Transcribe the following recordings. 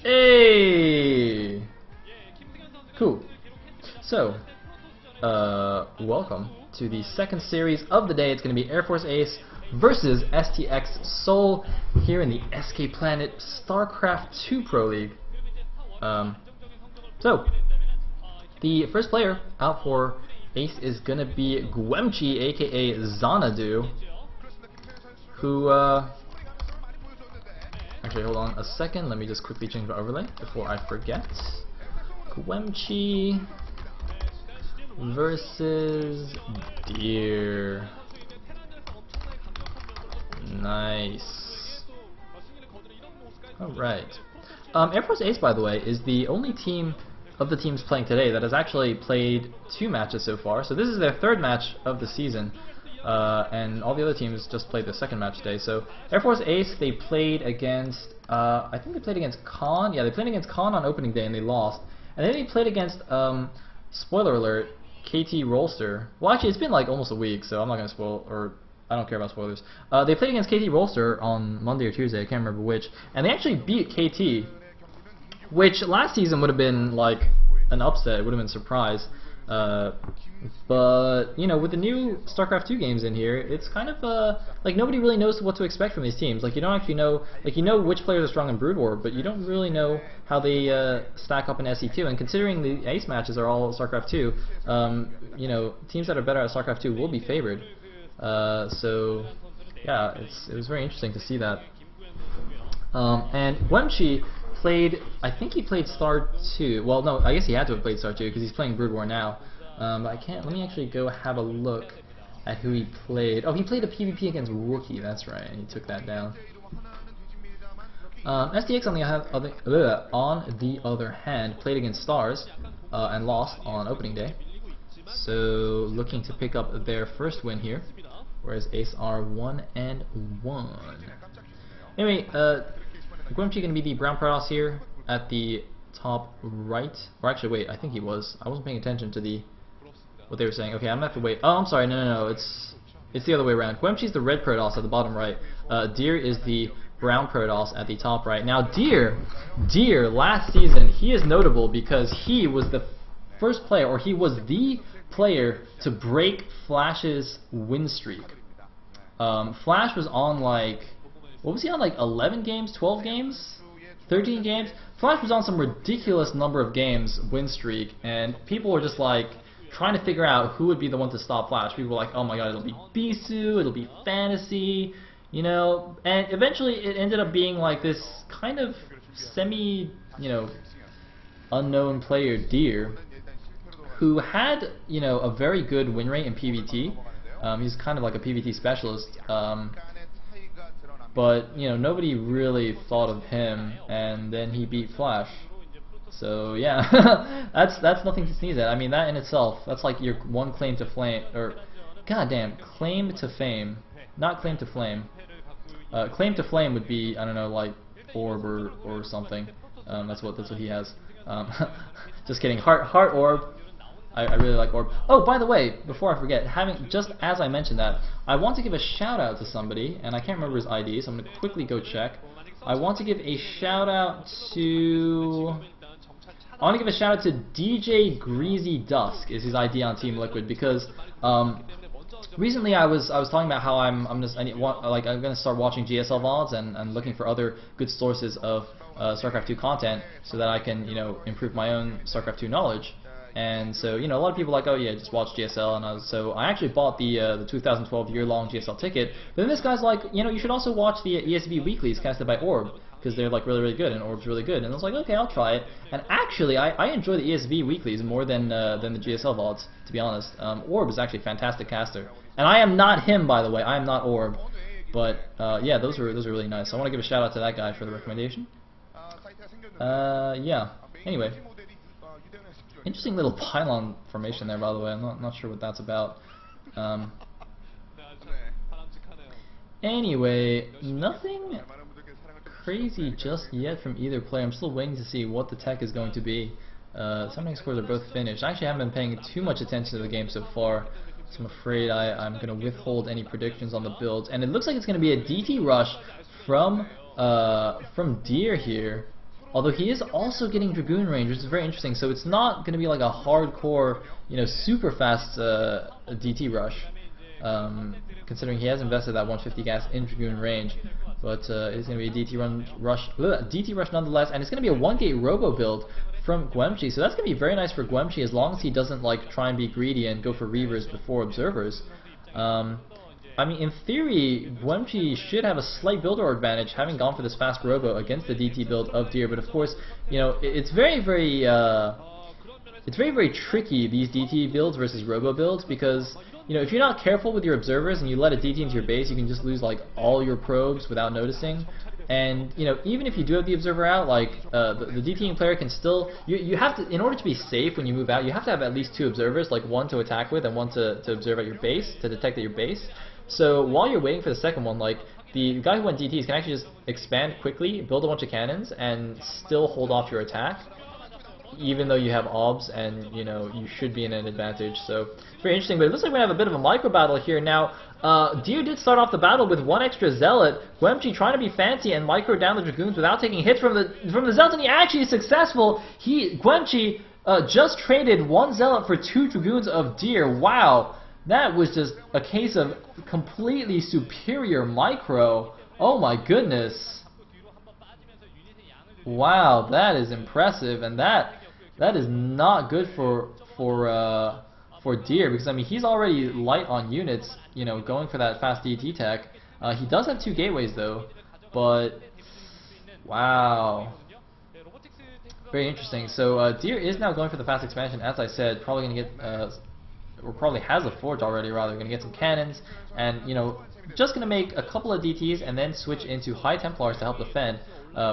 Hey! Cool. So, welcome to the second series of the day. It's going to be Air Force Ace versus STX Seoul here in the SK Planet StarCraft 2 Pro League. So, the first player out for Ace is going to be Guemchi, aka Xanadu, who, actually, hold on a second. Let me just quickly change my overlay before I forget. Guemchi versus Deer. Nice. Alright. Air Force Ace, by the way, is the only team of the teams playing today that has actually played 2 matches so far. So this is their 3rd match of the season. And all the other teams just played their 2nd match today. So Air Force Ace, they played against, I think they played against Khan. Yeah, they played against Khan on opening day and they lost. And then they played against, spoiler alert, KT Rolster. Well, actually, it's been like almost a week, so I'm not going to spoil, or I don't care about spoilers. They played against KT Rolster on Monday or Tuesday, I can't remember which. And they actually beat KT, which last season would have been like an upset. It would have been a surprise. But you know, with the new StarCraft 2 games in here, it's kind of like nobody really knows what to expect from these teams. Like you don't actually know, like you know which players are strong in Brood War, but you don't really know how they stack up in SE2. And considering the Ace matches are all StarCraft 2, you know, teams that are better at StarCraft 2 will be favored. So yeah, it was very interesting to see that. And Guemchi played, I think he played Star 2. Well, no, I guess he had to have played Star 2 because he's playing Brood War now. But I can't. Let me actually go have a look at who he played. Oh, he played a PvP against Rookie. That's right, and he took that down. STX on the other hand played against Stars and lost on opening day. So looking to pick up their first win here, whereas Ace are 1-1. Anyway, Guemchi going to be the Brown Protoss here at the top right. Or actually, wait, I think he was. I wasn't paying attention to what they were saying. Okay, I'm gonna have to wait. Oh, I'm sorry. No. It's the other way around. Guemchi's the red Protoss at the bottom right. Deer is the brown Protoss at the top right. Now, Deer, last season, he is notable because he was the first player, or he was the player to break Flash's win streak. Flash was on like, what was he on, like 11 games, 12 games, 13 games? Flash was on some ridiculous number of games win streak, and people were just like trying to figure out who would be the one to stop Flash. People were like, oh my god, it'll be Bisu, it'll be Fantasy, you know, and eventually it ended up being like this kind of semi, you know, unknown player, Deer, who had, you know, a very good win rate in PvT. He's kind of like a PvT specialist. But, you know, nobody really thought of him, and then he beat Flash. So, yeah, that's nothing to sneeze at. I mean, that in itself, that's like your one claim to fame, or, goddamn, claim to fame. Not claim to flame. Claim to flame would be, I don't know, like Orb or something. That's what he has. Just kidding. Heart Orb. I really like Orb. Oh, by the way, before I forget, just as I mentioned that, I want to give a shout out to somebody, and I can't remember his ID, so I'm going to quickly go check. I want to give a shout out to DJ Greasy Dusk is his ID on Team Liquid, because recently I was talking about how I'm going to start watching GSL VODs and looking for other good sources of StarCraft 2 content so that I can, you know, improve my own StarCraft 2 knowledge. And so, you know, a lot of people are like, oh yeah, just watch GSL, and so I actually bought the 2012 year-long GSL ticket. But then this guy's like, you know, you should also watch the ESV weeklies casted by Orb, because they're like really good, and Orb's really good. And I was like, okay, I'll try it. And actually, I enjoy the ESV weeklies more than the GSL VODs, to be honest. Orb is actually a fantastic caster, and I am not him, by the way. I am not Orb. But yeah, those are really nice. So I want to give a shout out to that guy for the recommendation. Yeah. Anyway. Interesting little pylon formation there, by the way. I'm not sure what that's about. Anyway, nothing crazy just yet from either player. I'm still waiting to see what the tech is going to be. Summoning scores are both finished. I actually haven't been paying too much attention to the game so far, so I'm afraid I'm going to withhold any predictions on the builds. And it looks like it's going to be a DT rush from Deer here. Although he is also getting Dragoon range, which is very interesting. So it's not going to be like a hardcore, super fast DT rush. Considering he has invested that 150 gas in Dragoon range. But it's going to be a DT rush nonetheless, and it's going to be a 1-gate robo build from Guemchi. So that's going to be very nice for Guemchi as long as he doesn't like try and be greedy and go for Reavers before Observers. I mean, in theory, Guemchi should have a slight builder advantage having gone for this fast robo against the DT build of Deer. But of course, it's very tricky, these DT builds versus robo builds, because if you're not careful with your observers and you let a DT into your base, you can just lose like all your probes without noticing. And even if you do have the observer out, like the DTing player can still, you have to, in order to be safe when you move out, you have to have at least 2 observers, like one to attack with and one to observe at your base, to detect at your base. So while you're waiting for the second one, like the guy who went DTs can actually just expand quickly, build a bunch of cannons, and still hold off your attack, even though you have obs and you should be in an advantage. So it's very interesting. But it looks like we have a bit of a micro battle here now. Deer did start off the battle with 1 extra zealot. Guemchi trying to be fancy and micro down the dragoons without taking hits from the zealot, and he actually is successful. Guemchi just traded 1 zealot for 2 dragoons of Deer. Wow, that was just a case of completely superior micro. Oh my goodness. Wow, that is impressive, and that is not good for Deer, because I mean he's already light on units, going for that fast DT tech. He does have 2 gateways though, but wow, very interesting. So Deer is now going for the fast expansion, as I said, probably going to get or probably has a forge already, rather, going to get some cannons, and just going to make a couple of DTs and then switch into High Templars to help defend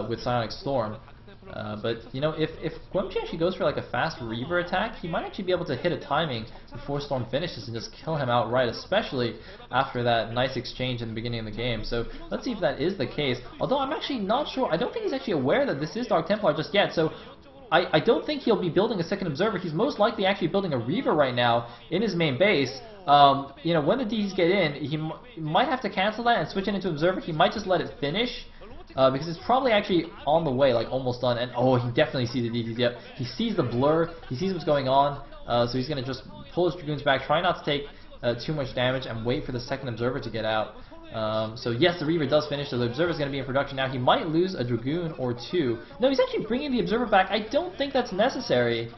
with Psionic Storm. But if Guemchi actually goes for like a fast Reaver attack, he might actually be able to hit a timing before Storm finishes and just kill him outright, especially after that nice exchange in the beginning of the game. So let's see if that is the case. Although I'm actually not sure. I don't think he's actually aware that this is Dark Templar just yet. So I don't think he'll be building a second Observer. He's most likely actually building a Reaver right now in his main base. When the DTs get in, he might have to cancel that and switch it into Observer. He might just let it finish. Because it's probably actually on the way, like almost done, and oh, he definitely sees the DTs. Yep, he sees the blur, he sees what's going on, so he's going to just pull his Dragoons back, try not to take too much damage, and wait for the second Observer to get out. So yes, the Reaver does finish, so the Observer is going to be in production now. He might lose a Dragoon or 2. No, he's actually bringing the Observer back. I don't think that's necessary.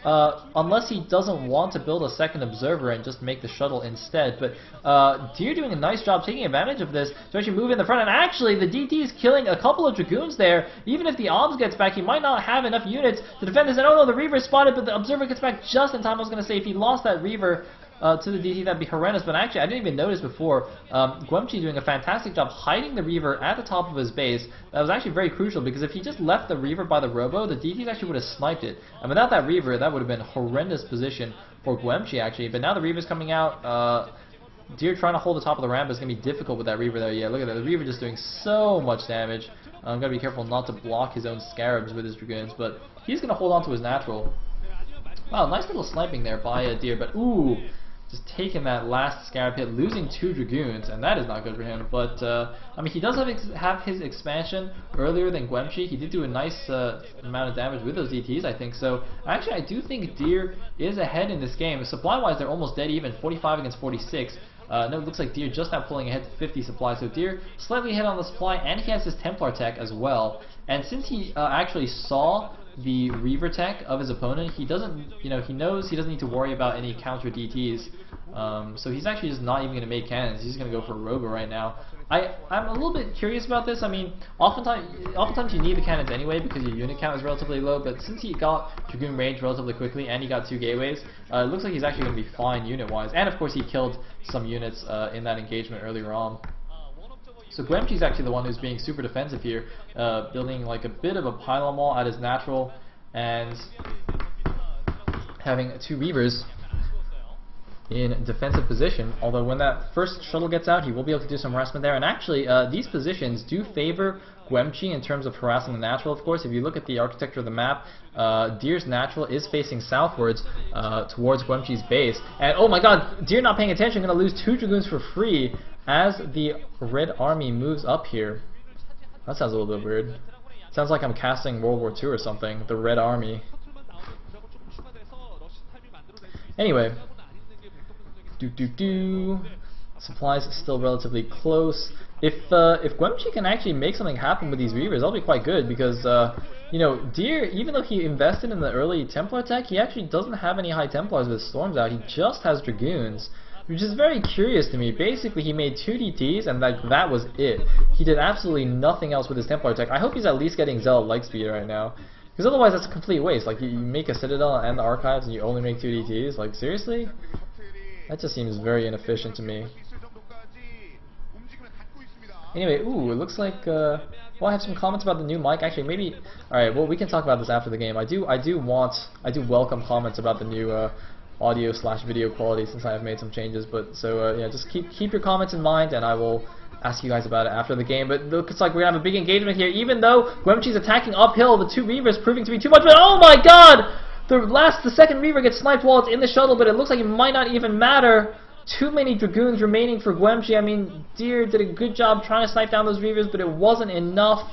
Unless he doesn't want to build a second Observer and just make the shuttle instead. But Deer doing a nice job taking advantage of this to actually move in the front. And actually, the DT is killing a couple of Dragoons there. Even if the Obs gets back, he might not have enough units to defend this. And oh no, the Reaver is spotted, but the Observer gets back just in time. I was going to say, if he lost that Reaver to the DT, that'd be horrendous. But actually, I didn't even notice before. Guemchi doing a fantastic job hiding the Reaver at the top of his base. That was actually very crucial, because if he just left the Reaver by the Robo, the DTs actually would have sniped it. And without that Reaver, that would have been a horrendous position for Guemchi actually. But now the Reaver's coming out. Deer trying to hold the top of the ramp is going to be difficult with that Reaver there. Yeah, look at that. The Reaver just doing so much damage. I'm going to be careful not to block his own Scarabs with his Dragoons, but he's going to hold on to his natural. Wow, nice little sniping there by Deer, but ooh, just taking that last Scarab hit, losing 2 Dragoons, and that is not good for him. But I mean, he does have his expansion earlier than Guemchi. He did do a nice amount of damage with those DTs, I think. So actually, I do think Deer is ahead in this game. Supply-wise, they're almost dead even, 45 against 46. No, it looks like Deer just now pulling ahead to 50 supply. So Deer slightly ahead on the supply, and he has his Templar tech as well. And since he actually saw the Reaver tech of his opponent, he doesn't, he knows he doesn't need to worry about any counter DTs. So he's actually just not even going to make cannons. He's going to go for a Robo right now. I'm a little bit curious about this. I mean, oftentimes you need the cannons anyway because your unit count is relatively low, but since he got Dragoon range relatively quickly and he got 2 gateways, it looks like he's actually going to be fine unit-wise. And of course he killed some units in that engagement earlier on. So Guemchi's actually the one who's being super defensive here, building like a bit of a pylon wall at his natural and having 2 Reavers in defensive position. Although when that first shuttle gets out, he will be able to do some harassment there. And actually, these positions do favor Guemchi in terms of harassing the natural, of course. If you look at the architecture of the map, Deer's natural is facing southwards towards Guemchi's base. And oh my god, Deer not paying attention, going to lose 2 Dragoons for free as the Red Army moves up here. That sounds a little bit weird. Sounds like I'm casting World War II or something. The Red Army. Anyway. Supplies still relatively close. If Guemchi can actually make something happen with these Reavers, that'll be quite good because you know, Deer, even though he invested in the early Templar tech, he actually doesn't have any high Templars with Storms out. He just has Dragoons, which is very curious to me. Basically, he made 2 DTs and that was it. He did absolutely nothing else with his Templar tech. I hope he's at least getting Zealot Lightspeed right now, because otherwise that's a complete waste. Like, you make a Citadel and the Archives and you only make 2 DTs. Like, seriously? That just seems very inefficient to me. Anyway, ooh, it looks like, well, I have some comments about the new mic. Actually, maybe, alright, well, we can talk about this after the game. I do welcome comments about the new audio/video quality since I have made some changes. But, so, yeah, just keep your comments in mind, and I will ask you guys about it after the game. But looks like we're gonna have a big engagement here, even though Guemchi's attacking uphill, the 2 Reavers proving to be too much, but oh my god! The second Reaver gets sniped while it's in the shuttle, but it looks like it might not even matter. Too many Dragoons remaining for Guemchi. I mean, Deer did a good job trying to snipe down those Reavers, but it wasn't enough.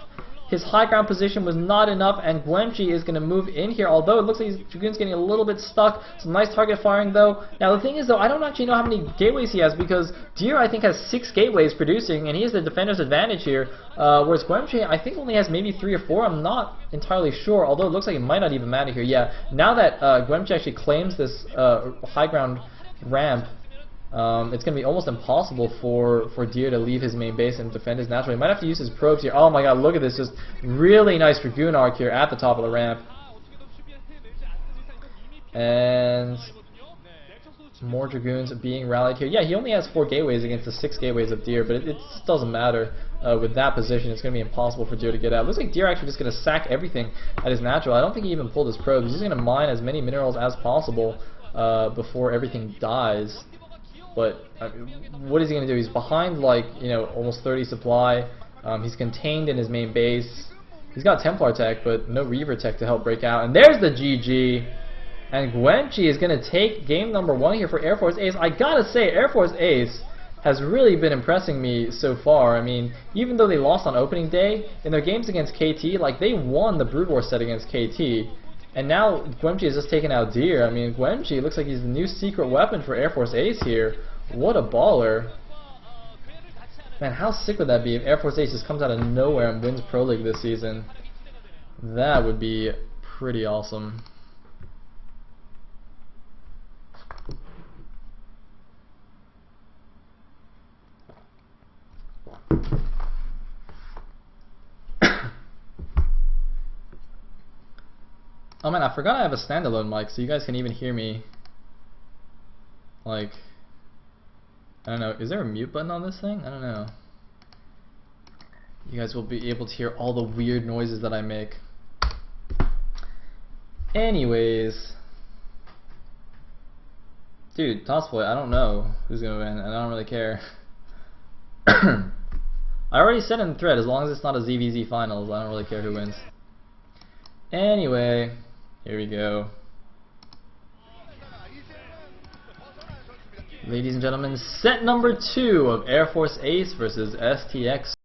His high ground position was not enough, and Guemchi is going to move in here, although it looks like his Dragoon's getting a little bit stuck. Some nice target firing, though. Now, the thing is, though, I don't actually know how many gateways he has, because Deer, I think, has 6 gateways producing, and he has the defender's advantage here, whereas Guemchi, I think, only has maybe 3 or 4. I'm not entirely sure, although it looks like it might not even matter here. Yeah, now that Guemchi actually claims this high ground ramp, it's going to be almost impossible for Deer to leave his main base and defend his natural. He might have to use his probes here. Oh my god, look at this. Just really nice Dragoon arc here at the top of the ramp. And more Dragoons being rallied here. Yeah, he only has 4 gateways against the 6 gateways of Deer, but it just doesn't matter. With that position, it's going to be impossible for Deer to get out. Looks like Deer actually just going to sack everything at his natural. I don't think he even pulled his probes. He's just going to mine as many minerals as possible before everything dies. But what is he going to do? He's behind, like, you know, almost 30 supply. He's contained in his main base. He's got Templar tech, but no Reaver tech to help break out. And there's the GG. And Guemchi is going to take game number 1 here for Air Force Ace. I gotta say, Air Force Ace has really been impressing me so far. I mean, even though they lost on opening day, in their games against KT, like, they won the Brood War set against KT. And now Guemchi has just taken out Deer. I mean, Guemchi looks like he's the new secret weapon for Air Force Ace here. What a baller. Man, how sick would that be if Air Force Ace just comes out of nowhere and wins Pro League this season? That would be pretty awesome. Oh man, I forgot I have a standalone mic, so you guys can even hear me. Like, I don't know, is there a mute button on this thing? I don't know. You guys will be able to hear all the weird noises that I make. Anyways. Dude, Tossboy, I don't know who's gonna win, and I don't really care. I already said in the thread, as long as it's not a ZVZ finals, I don't really care who wins. Anyway, here we go. Ladies and gentlemen, set number 2 of Air Force Ace versus STX